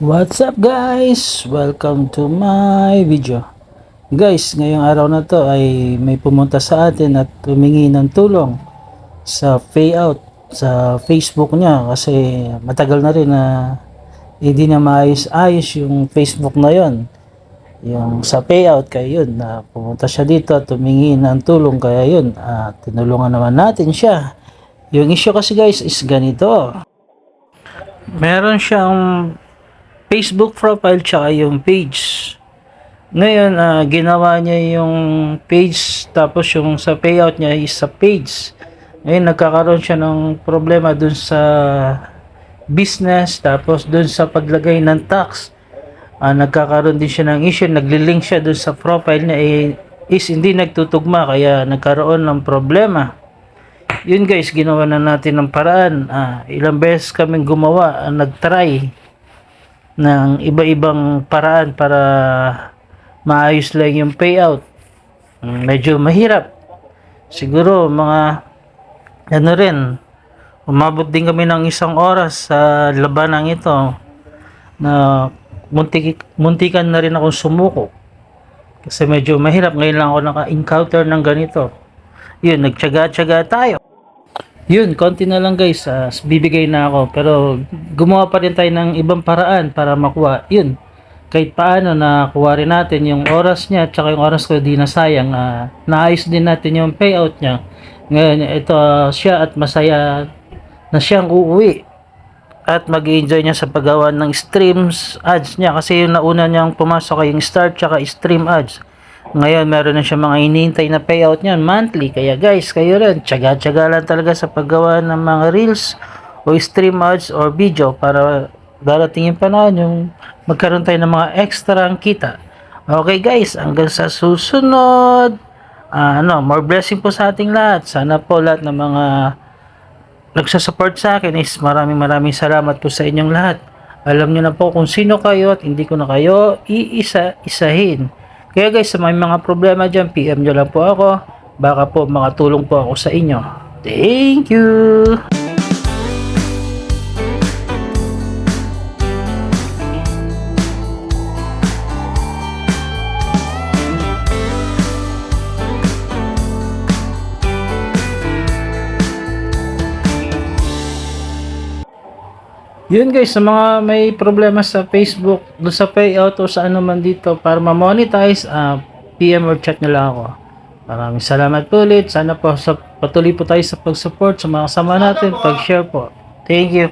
What's up guys? Welcome to my video. Guys, ngayong araw na to ay may pumunta sa atin at humingi ng tulong sa payout sa Facebook niya kasi matagal na rin na hindi na maayos-ayos yung Facebook na yon. Yung sa payout kaya yun na pumunta siya dito at humingi ng tulong kaya yun tinulungan naman natin siya. Yung issue kasi guys is ganito. Meron siyang Facebook profile tsaka yung page. Ngayon, ginawa niya yung page tapos yung sa payout niya is sa page. Ngayon, nagkakaroon siya ng problema dun sa business tapos dun sa paglagay ng tax. Nagkakaroon din siya ng issue. Nagli-link siya dun sa profile niya is hindi nagtutugma kaya nagkaroon ng problema. Yun guys, ginawa na natin ng paraan. Ilang beses kaming gumawa, nagtry ng iba-ibang paraan para maayos lang yung payout. Medyo mahirap. Siguro mga ano rin, umabot din kami ng 1 oras sa labanang ito na muntikan na rin akong sumuko. Kasi medyo mahirap. Ngayon lang ako naka-encounter ng ganito. Yun, nagtyaga-tyaga tayo. Yun, konti na lang guys, bibigay na ako. Pero gumawa pa rin tayo ng ibang paraan para makuha. Yun, kahit paano nakuha rin natin yung oras niya at saka yung oras ko di nasayang. Naayos din natin yung payout niya. Ngayon, ito siya at masaya na siyang uuwi. At mag-enjoy niya sa paggawa ng streams ads niya. Kasi yung nauna niyang pumasok ay yung start tsaka stream ads. Ngayon, meron na siya mga inihintay na payout niya monthly. Kaya guys, kayo rin, tsaga-tsaga lang talaga sa paggawa ng mga reels o stream ads or video para darating yung panahon yung magkaroon tayo ng mga extra kita. Okay guys, hanggang sa susunod. More blessing po sa ating lahat. Sana po lahat ng mga nagsasupport sa akin is maraming salamat po sa inyong lahat. Alam niyo na po kung sino kayo at hindi ko na kayo iisa-isahin. Kaya guys, sa may mga problema dyan, PM nyo lang po ako. Baka po makatulong po ako sa inyo. Thank you! Yun guys, sa mga may problema sa Facebook, doon sa payout o sa ano man dito para ma-monetize, PM or chat nyo lang ako. Maraming salamat po ulit. Sana po patuloy po tayo sa pag-support sa mga kasama natin, pag-share po. Thank you.